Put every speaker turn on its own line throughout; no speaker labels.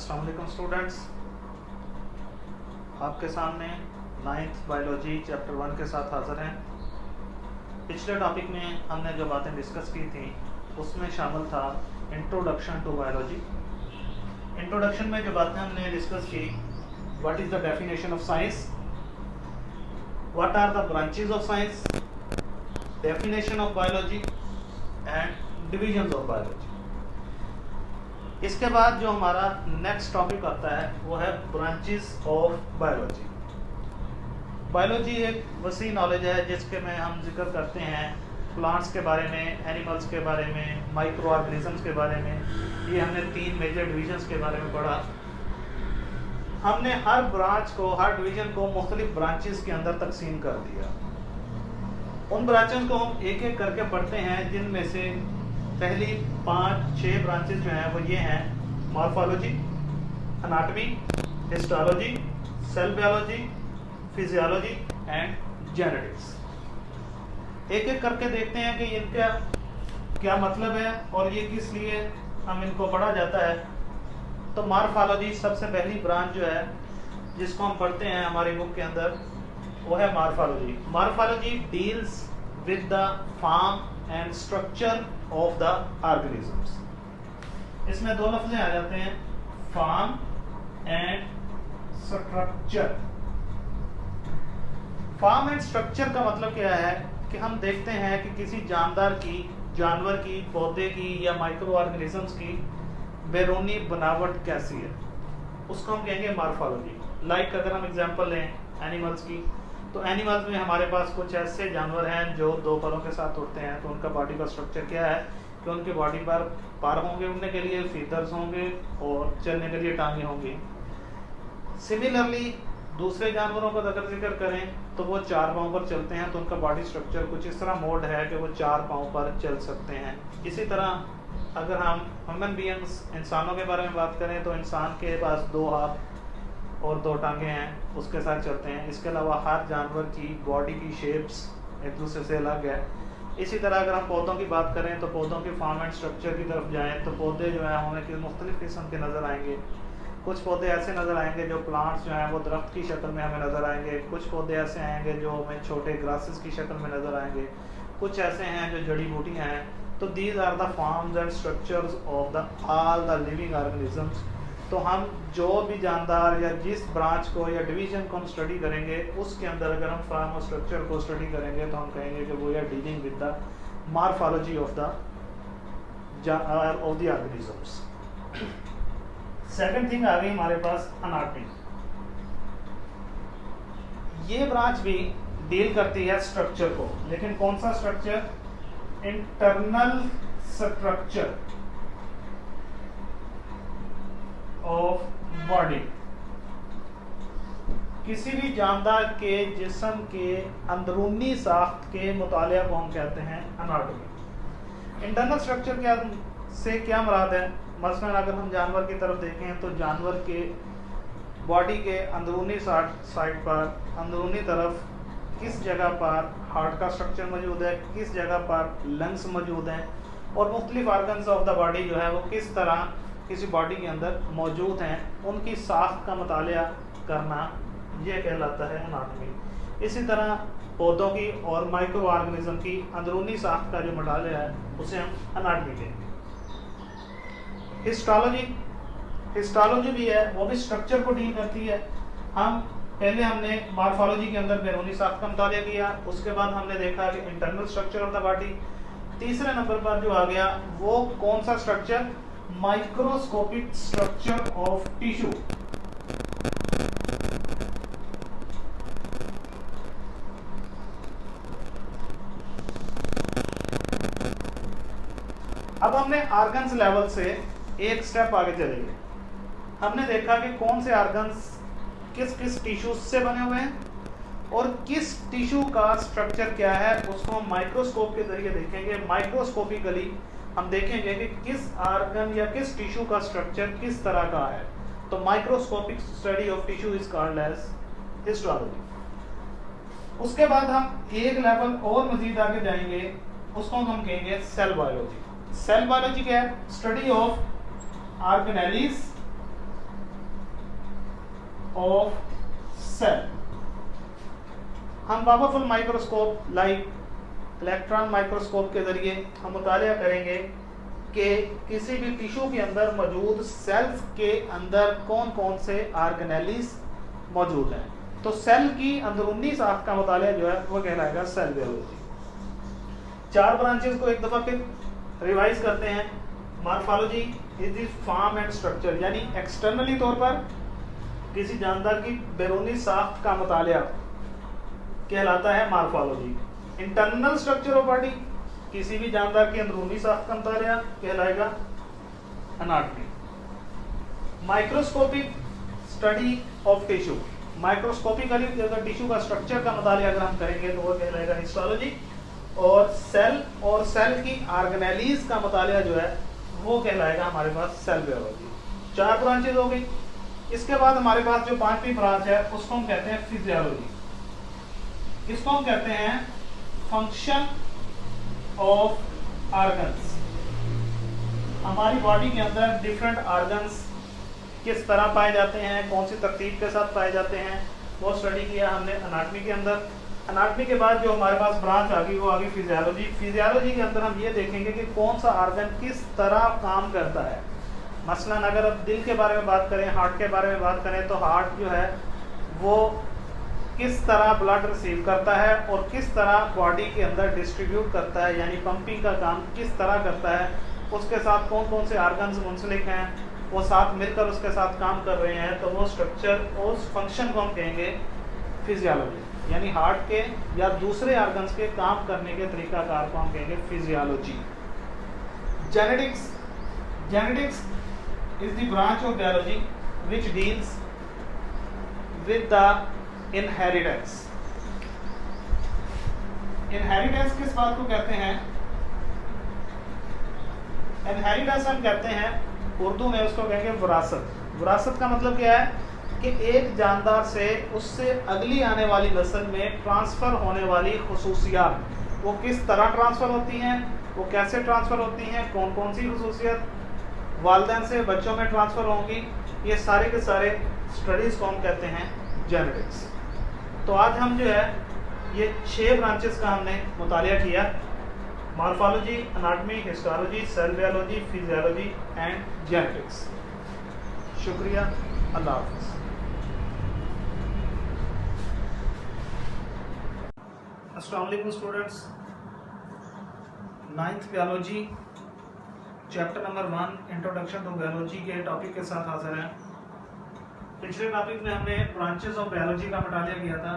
अस्सलाम वालेकुम स्टूडेंट्स, आपके सामने 9th बायोलॉजी चैप्टर 1 के साथ हाज़िर हैं। पिछले टॉपिक में हमने जो बातें डिस्कस की थी उसमें शामिल था इंट्रोडक्शन टू बायोलॉजी। इंट्रोडक्शन में जो बातें हमने डिस्कस की, what is the definition of science, what are the branches of science, definition of biology and divisions of biology. इसके बाद जो हमारा नेक्स्ट टॉपिक आता है वो है ब्रांचेस ऑफ बायोलॉजी। बायोलॉजी एक वसी नॉलेज है जिसके में हम जिक्र करते हैं प्लांट्स के बारे में, एनिमल्स के बारे में, माइक्रो ऑर्गेनिजम्स के बारे में। ये हमने 3 मेजर डिविजन्स के बारे में पढ़ा। हमने हर ब्रांच को, हर डिवीजन को मुख्तलिफ ब्रांचेस के अंदर तकसीम कर दिया। उन ब्रांचेस को हम एक एक करके पढ़ते हैं, जिनमें से पहली 5-6 ब्रांचेस जो हैं वो ये हैं morphology, anatomy, histology, cell biology, physiology and genetics. एक एक करके देखते हैं कि इनका क्या मतलब है और ये किस लिए हम इनको पढ़ा जाता है। तो मॉर्फोलॉजी सबसे पहली ब्रांच जो है जिसको हम पढ़ते हैं हमारी बुक के अंदर वो है morphology. Morphology deals with the form and structure of the organisms. इसमें 2 लफ्ज़ आ जाते हैं, form and structure. Form and structure का मतलब क्या है कि हम देखते हैं कि किसी जानवर की, पौधे की या माइक्रो ऑर्गेनिजम्स की बैरूनी बनावट कैसी है, उसको हम कहेंगे मॉर्फोलॉजी। लाइक अगर हम एग्जांपल लें एनिमल्स की, तो एनिमल्स में हमारे पास कुछ ऐसे जानवर हैं जो 2 पैरों के साथ उड़ते हैं। तो उनका बॉडी का स्ट्रक्चर क्या है कि उनकी बॉडी पर पैर होंगे उड़ने के लिए, फीदर्स होंगे और चलने के लिए टांगे होंगी। सिमिलरली दूसरे जानवरों का अगर जिक्र करें तो वो 4 पाँव पर चलते हैं, तो उनका बॉडी स्ट्रक्चर कुछ इस तरह मोड है कि वो 4 पाँव पर चल सकते हैं। इसी तरह अगर हम ह्यूमन बीइंग्स, इंसानों के बारे में बात करें तो इंसान के पास 2 हाथ और 2 टांगे हैं, उसके साथ चलते हैं। इसके अलावा हर जानवर की बॉडी की शेप्स एक दूसरे से अलग है। इसी तरह अगर हम पौधों की बात करें तो पौधों के फॉर्म एंड स्ट्रक्चर की तरफ जाएं तो पौधे जो हैं हमें कि मुख्तलिफ किस्म के नज़र आएंगे। कुछ पौधे ऐसे नज़र आएंगे जो प्लांट्स जो हैं वो दरख्त की शक्ल में हमें नज़र आएंगे। कुछ पौधे ऐसे आएंगे जो हमें छोटे ग्रासेस की शक्ल में नज़र आएंगे। कुछ ऐसे हैं जो जड़ी बूटियाँ हैं। तो these are the forms and structures of the all the living organisms. तो हम जो भी जानदार या जिस ब्रांच को या डिवीजन को हम स्टडी करेंगे उसके अंदर अगर हम फॉर्म और स्ट्रक्चर को स्टडी करेंगे तो हम कहेंगे कि वो या dealing with the morphology of the organisms. Second thing आ गई हमारे पास एनाटॉमी। ये ब्रांच भी डील करती है स्ट्रक्चर को, लेकिन कौन सा structure? Internal structure of body. किसी भी जानदार के जिस्म के अंदरूनी साख्त के मुतालिया को हम कहते हैं एनाटॉमी। इंटरनल स्ट्रक्चर से क्या मुराद है? मसलन अगर हम जानवर की तरफ देखें तो जानवर के बॉडी के अंदरूनी साइड पर, अंदरूनी तरफ किस जगह पर हार्ट का स्ट्रक्चर मौजूद है, किस जगह पर लंग्स मौजूद हैं और मुख्तलिफ ऑर्गन्स ऑफ द बॉडी जो है वो किस तरह किसी बॉडी के अंदर मौजूद हैं, उनकी साख्त का मुतालिया करना ये कहलाता है एनाटॉमी। इसी तरह पौधों की और माइक्रो ऑर्गेनिज्म की अंदरूनी साख्त का जो मुतालिया है उसे हम एनाटॉमी कहेंगे। हिस्टोलॉजी भी है, वो भी स्ट्रक्चर को डील करती है। हमने मॉर्फोलॉजी के अंदर बैरूनी साख्त का मुतालिया किया, उसके बाद हमने देखा कि internal structure of the body. तीसरे नंबर पर जो आ गया वो कौन सा structure? Microscopic structure of tissue. अब हमने ऑर्गन्स लेवल से एक स्टेप आगे चलेंगे। हमने देखा कि कौन से ऑर्गन्स किस किस टिश्यू से बने हुए हैं और किस टिश्यू का स्ट्रक्चर क्या है, उसको हम माइक्रोस्कोप के जरिए देखेंगे। माइक्रोस्कोपिकली हम देखेंगे कि किस ऑर्गन या किस टिश्यू का स्ट्रक्चर किस तरह का है। तो microscopic study of tissue is called as histology. उसके बाद हम एक लेवल और मजीद आगे जाएंगे, उसको हम कहेंगे सेल बायोलॉजी। सेल बायोलॉजी क्या है? Study of organelles of cell. हम powerful microscope like electron microscope के जरिए हम मुतालिया करेंगे कि किसी भी टिश्यू के अंदर मौजूद सेल्स के अंदर कौन कौन से ऑर्गेनेलिस मौजूद हैं। तो सेल की अंदरूनी साख्त का मुतालिया जो है वो कहलाएगा सेल बायोलॉजी। 4 ब्रांचेस को एक दफा फिर रिवाइज करते हैं। Morphology is the form and structure, यानी एक्सटर्नली तौर पर किसी जानदार की बैरूनी साख्त का मुतालिया कहलाता है morphology. Internal structure of body, किसी भी जानदार की अंदरूनी साख्त का मुतालिया कहलाएगा anatomy. Microscopic study of tissue, microscopically अगर टिश्यू का स्ट्रक्चर का मुतालिया अगर हम करेंगे तो वो कहलाएगा हिस्टोलॉजी। और सेल की ऑर्गेनेलिस का मुतालिया जो है वो कहलाएगा हमारे पास सेल बायोलॉजी। 4 ब्रांचेज हो गई। इसके बाद हमारे पास जो 5वीं ब्रांच है उसको हम कहते हैं फिजियोलॉजी। इसको हम कहते हैं फंक्शन ऑफ ऑर्गन्स। हमारी बॉडी के अंदर डिफरेंट ऑर्गन्स किस तरह पाए जाते हैं, कौन सी तरतीब के साथ पाए जाते हैं, वो स्टडी किया हमने एनाटॉमी के अंदर। एनाटॉमी के बाद जो हमारे पास ब्रांच आ गई वो आ गई फिजियोलॉजी। फिजियोलॉजी के अंदर हम ये देखेंगे कि कौन सा ऑर्गन किस तरह काम करता है। मसलन अगर अब दिल के बारे में बात करें, हार्ट के बारे में बात करें, तो हार्ट जो है वो किस तरह ब्लड रिसीव करता है और किस तरह बॉडी के अंदर डिस्ट्रीब्यूट करता है, यानी पंपिंग का काम किस तरह करता है, उसके साथ कौन कौन से ऑर्गन्स मुंसलिक हैं, वो साथ मिलकर उसके साथ काम कर रहे हैं, तो वो स्ट्रक्चर और फंक्शन को हम कहेंगे फिजियोलॉजी। यानी हार्ट के या दूसरे ऑर्गन्स के काम करने के तरीकाकार को हम कहेंगे physiology. Genetics is the branch of biology which deals with the inheritance। inheritance किस बात को कहते हैं? inheritance हम कहते हैं उर्दू में उसको कहेंगे विरासत। विरासत का मतलब क्या है कि एक जानदार से उससे अगली आने वाली नस्ल में ट्रांसफर होने वाली खुसूसियात वो किस तरह ट्रांसफर होती हैं, वो कैसे ट्रांसफर होती हैं, कौन कौन सी खुसूसियत वालिदैन से बच्चों में ट्रांसफर होंगी, ये सारे के सारे स्टडीज को हम कहते हैं जेनेटिक्स। तो आज हम जो है ये 6 ब्रांचेस का हमने मुतालिया किया, morphology, anatomy, histology, cell biology, physiology and genetics. शुक्रिया, अल्लाह हाफ़िज़। अस्सलाम वालेकुम students, 9th biology chapter number 1 introduction to biology के टॉपिक के साथ हाजिर हैं। पिछले टॉपिक में हमने ब्रांचेस ऑफ बायोलॉजी का मुतालिया किया था।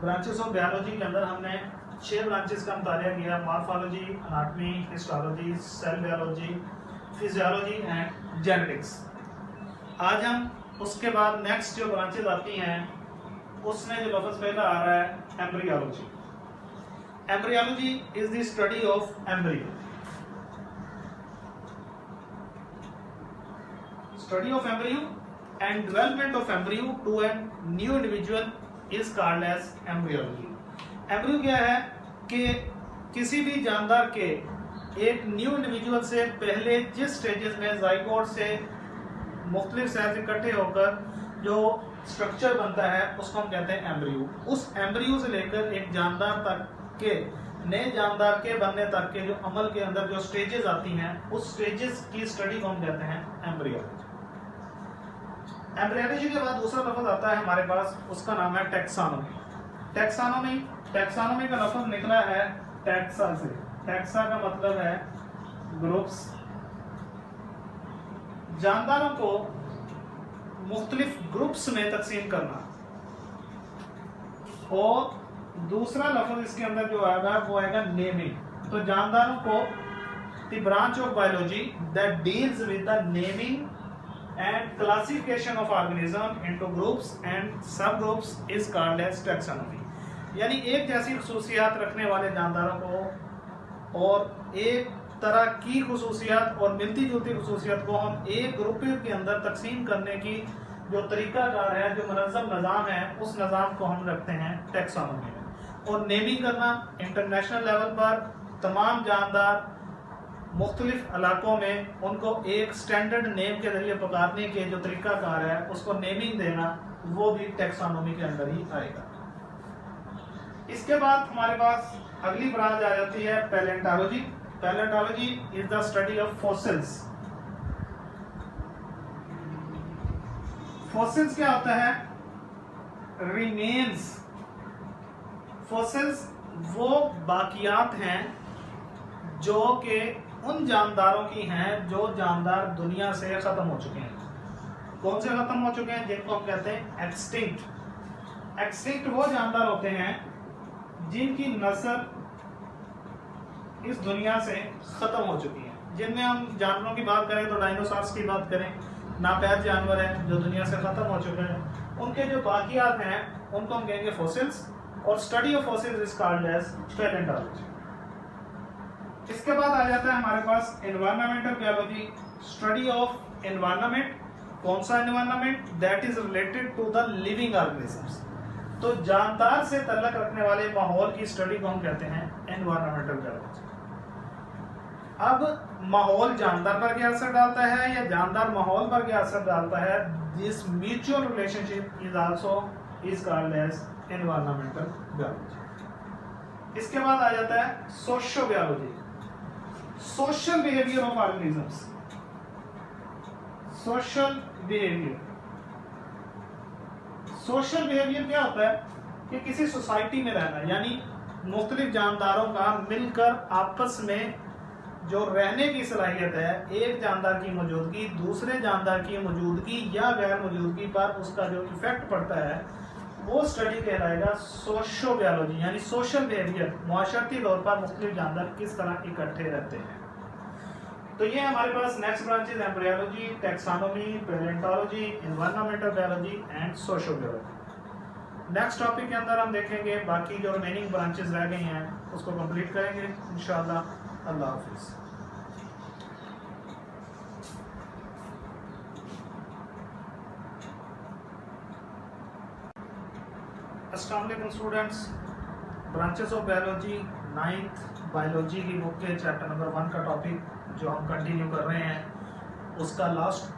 ब्रांचेस ऑफ बायोलॉजी के अंदर हमने 6 ब्रांचेस का मुतालिया किया, morphology, anatomy, histology, cell biology, physiology and genetics. आज हम उसके बाद नेक्स्ट जो ब्रांचेस आती हैं उसमें जो लफ्ज़ पहला आ रहा है embryology. Embryology is the study of embryo. Study of embryo and development of embryo to a new individual is called as embryology। Embryo क्या है कि किसी भी जानदार के एक न्यू इंडिविजुअल से पहले जिस स्टेजेस में जाइगोट से मुख्तलिफ सेल्स इकट्ठे होकर जो स्ट्रक्चर बनता है उसको हम कहते हैं एम्ब्रियो। उस एम्ब्रियो से लेकर एक जानदार तक के नए जानदार के बनने तक के जो अमल के अंदर जो स्टेजेस आती हैं उस स्टेजेस की स्टडी को हम कहते हैं एम्ब्रियोलॉजी। एम्ब्रियोलॉजी के बाद दूसरा लफ्ज़ आता है हमारे पास, उसका नाम है टैक्सोनॉमी। टैक्सोनॉमी का लफ्ज़ निकला है टैक्सा से। टैक्सा का मतलब है ग्रुप्स। जानदारों को मुख्तलिफ ग्रुप्स में तकसीम करना। और दूसरा लफ्ज़ इसके अंदर जो आएगा वो आएगा नेमिंग। तो जानदारों को the branch of biology that deals with the naming and classification of organism into groups and subgroups is called as taxonomy। यानी एक जैसी खुसूसियात रखने वाले जानदारों को और एक तरह की खुसूसियात और मिलती जुलती खुसूसियात को हम एक ग्रुप के अंदर तकसीम करने की जो तरीकाकार है, जो मुनज़्ज़म निज़ाम है, उस निज़ाम को हम रखते हैं टैक्सोनॉमी में। और नेमिंग करना इंटरनेशनल लेवल पर तमाम जानदार मुख्तलिफ इलाकों में उनको एक स्टैंडर्ड नेम के जरिए पुकारने के जो तरीकाकार है उसको नेमिंग देना, वो भी टैक्सोनॉमी के अंदर ही आएगा। इसके बाद हमारे पास अगली ब्रांच आ जाती है palaeontology. Palaeontology is the study of fossils. Fossils क्या होता है? रिमेन्स। फॉसिल्स वो बाकियात हैं जो कि उन जानदारों की हैं जो जानदार दुनिया से खत्म हो चुके हैं। कौन से खत्म हो चुके हैं? जिनको हम कहते हैं एक्सटिंक्ट। एक्सटिंक्ट वो जानदार होते हैं जिनकी नस्ल इस दुनिया से खत्म हो चुकी है। जिनमें हम जानवरों की बात करें तो डायनासोर्स की बात करें, नापैद जानवर हैं जो दुनिया से खत्म हो चुके हैं, उनके जो बाकियात हैं उनको हम कहेंगे फॉसिल्स, और study of fossils is called as palaeontology. इसके बाद आ जाता है हमारे पास environmental biology, study of environment. कौन सा environment? That is related to the living organisms. तो जानदार से तल्लक रखने वाले माहौल की स्टडी को हम कहते हैं एनवायरमेंटल बायोलॉजी। अब माहौल जानदार पर क्या असर डालता है या जानदार माहौल पर क्या असर डालता है, this mutual relationship is also is called as environmental biology. इसके बाद आ जाता है socio biology, social behaviour of organisms. Social behaviour, social behaviour क्या होता है कि किसी सोसाइटी में रहना, यानी मुख्तलिफ जानदारों का मिलकर आपस में जो रहने की सलाहियत है, एक जानदार की मौजूदगी दूसरे जानदार की मौजूदगी या गैर मौजूदगी पर उसका जो इफेक्ट पड़ता है, वो स्टडी कहलाएगा सोशो बायोलॉजी, यानी सोशल बिहेवियर। मुआशरती तौर पर मुख्तलिफ जानदार किस तरह इकट्ठे रहते हैं। तो ये हमारे पास next branches embryology, taxonomy, palaeontology, environmental biology and social biology. Next topic के अंदर हम देखेंगे बाकी जो रिमेनिंग ब्रांचेज रह गई हैं उसको कंप्लीट करेंगे इंशाअल्लाह। अल्लाह हाफिज़। अस्सलाम वालेकुम students, branches of biology 9th biology की बुक के चैप्टर नंबर 1 का टॉपिक जो हम कंटिन्यू कर रहे हैं, उसका लास्ट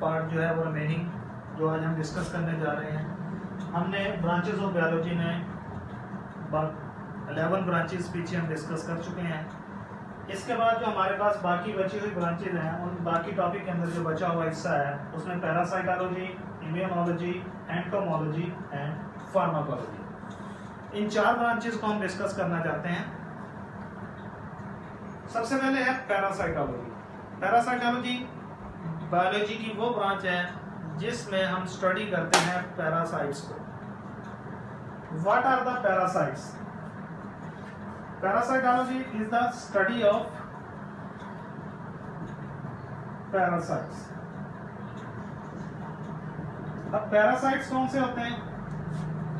पार्ट जो है वो रिमेनिंग जो आज हम डिस्कस करने जा रहे हैं। हमने ब्रांचेस ऑफ बायोलॉजी में 11 ब्रांचेस पीछे हम डिस्कस कर चुके हैं। इसके बाद जो हमारे पास बाकी बची हुई ब्रांचेज हैं, उन बाकी टॉपिक के अंदर जो बचा हुआ हिस्सा है उसमें parasitology, immunology, entomology and pharmacology, in 4 branches को हम डिस्कस करना चाहते हैं। सबसे पहले है पैरासाइटोलॉजी। पैरासाइटोलॉजी बायोलॉजी की वो ब्रांच है जिसमें हम स्टडी करते हैं पैरासाइट्स को। What are the parasites? Parasitology is the study of parasites. अब पैरासाइट्स कौन से होते हैं?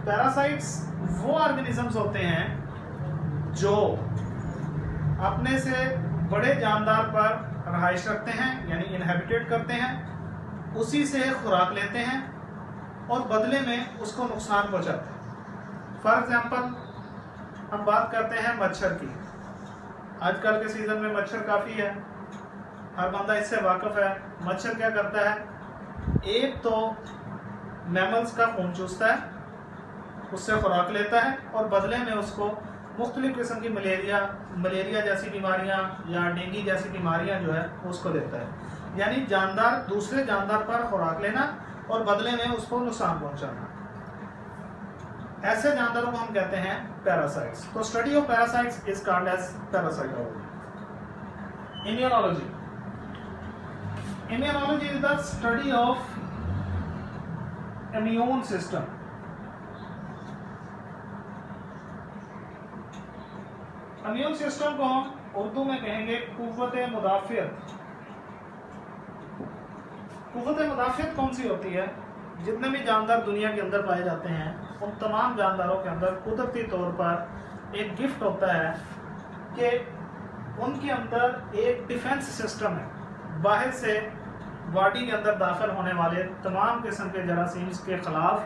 पैरासाइट्स वो ऑर्गेनिजम्स होते हैं जो अपने से बड़े जानदार पर रहाइश रखते हैं, यानी इनहेबिटेट करते हैं, उसी से खुराक लेते हैं और बदले में उसको नुकसान पहुंचाते हैं। फॉर एग्जाम्पल हम बात करते हैं मच्छर की। आजकल के सीजन में मच्छर काफ़ी है, हर बंदा इससे वाकिफ है। मच्छर क्या करता है? एक तो मैमल्स का खून चूसता है, उससे खुराक लेता है और बदले में उसको मुख्तलिफ किस्म की मलेरिया जैसी बीमारियां या डेंगू जैसी बीमारियां जो है उसको देता है। यानी जानदार दूसरे जानदार पर खुराक लेना और बदले में उसको नुकसान पहुंचाना, ऐसे जानदारों को हम कहते हैं पैरासाइट्स। तो study of parasites is called as parasitology. Immunology, immunology is the study of immune system. Immune system को हम उर्दू में कहेंगे कुव्वत मुदाफियत। कुव्वत मुदाफियत कौन सी होती है? जितने भी जानदार दुनिया के अंदर पाए जाते हैं उन तमाम जानदारों के अंदर कुदरती तौर पर एक गिफ्ट होता है कि उनके अंदर एक डिफेंस सिस्टम है। बाहर से बॉडी के अंदर दाखिल होने वाले तमाम किस्म के जरासीम्स के खिलाफ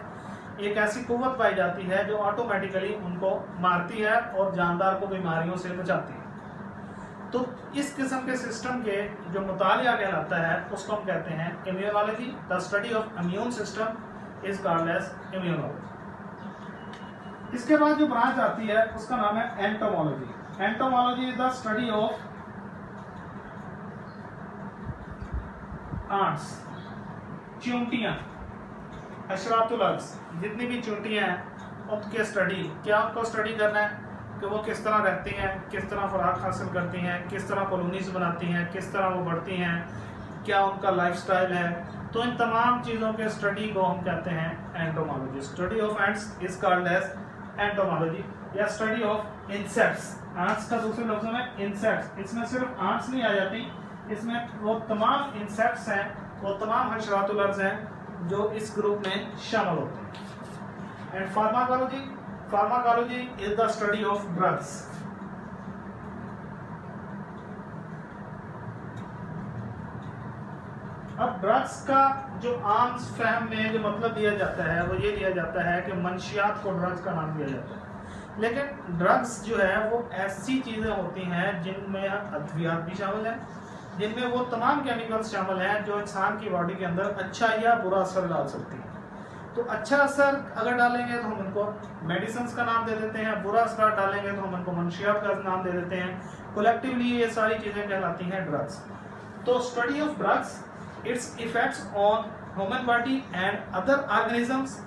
एक ऐसी कुव्वत पाई जाती है जो ऑटोमेटिकली उनको मारती है और जानदार को बीमारियों से बचाती है। तो इस किस्म के सिस्टम के जो मुतालिया कहलाता है उसको हम कहते हैं immunology. The study of immune system is called as immunology. इसके बाद जो ब्रांच आती है उसका नाम है entomology. Entomology is the study of ants, चींटियां, हशरातुल अर्ज़, जितनी भी चींटियां हैं उनके स्टडी, क्या उनको स्टडी करना है कि वो किस तरह रहती हैं, किस तरह खुराक हासिल करती हैं, किस तरह कॉलोनीज बनाती हैं, किस तरह वो बढ़ती हैं, क्या उनका लाइफस्टाइल है। तो इन तमाम चीज़ों के स्टडी को हम कहते हैं entomology. Study of ants is called as entomology या स्टडी ऑफ इंसेक्ट्स। आंट्स का दूसरे लफ्जों में इंसेक्ट्स, इसमें सिर्फ आंट्स नहीं आ जाती, इसमें वो तमाम इंसेक्ट्स हैं, वो तमाम हशरातुल अर्ज़ हैं जो इस ग्रुप में शामिल होते हैं। And pharmacology, pharmacology is the study of drugs. अब ड्रग्स का जो आम फहम में जो मतलब दिया जाता है वो ये दिया जाता है कि मंशियात को ड्रग्स का नाम दिया जाता है, लेकिन ड्रग्स जो है वो ऐसी चीज़ें होती हैं जिनमें अद्वियात भी शामिल है, जिनमें वो तमाम केमिकल्स शामिल हैं जो इंसान की बॉडी के अंदर अच्छा या बुरा असर डाल सकती हैं। तो अच्छा असर अगर डालेंगे तो हम उनको मेडिसिन का नाम दे देते हैं, बुरा असर डालेंगे तो हम उनको मंशियात का नाम दे देते हैं। कलेक्टिवली ये सारी चीज़ें कहलाती हैं ड्रग्स। तो study of drugs, it's effects on human body and other organisms,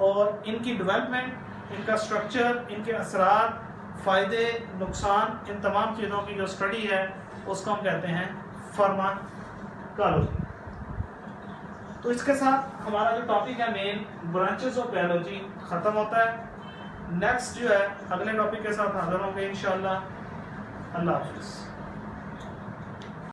और इनकी डेवलपमेंट, इनका स्ट्रक्चर, इनके असरार, फ़ायदे, नुकसान, इन तमाम चीज़ों की जो स्टडी है उसको हम कहते हैं फार्माकोलॉजी। तो इसके साथ हमारा जो टॉपिक है मेन ब्रांचेस ऑफ बायोलॉजी ख़त्म होता है। नेक्स्ट जो है अगले टॉपिक के साथ हाजिर होंगे इंशाअल्लाह। अल्लाह हाफिज़।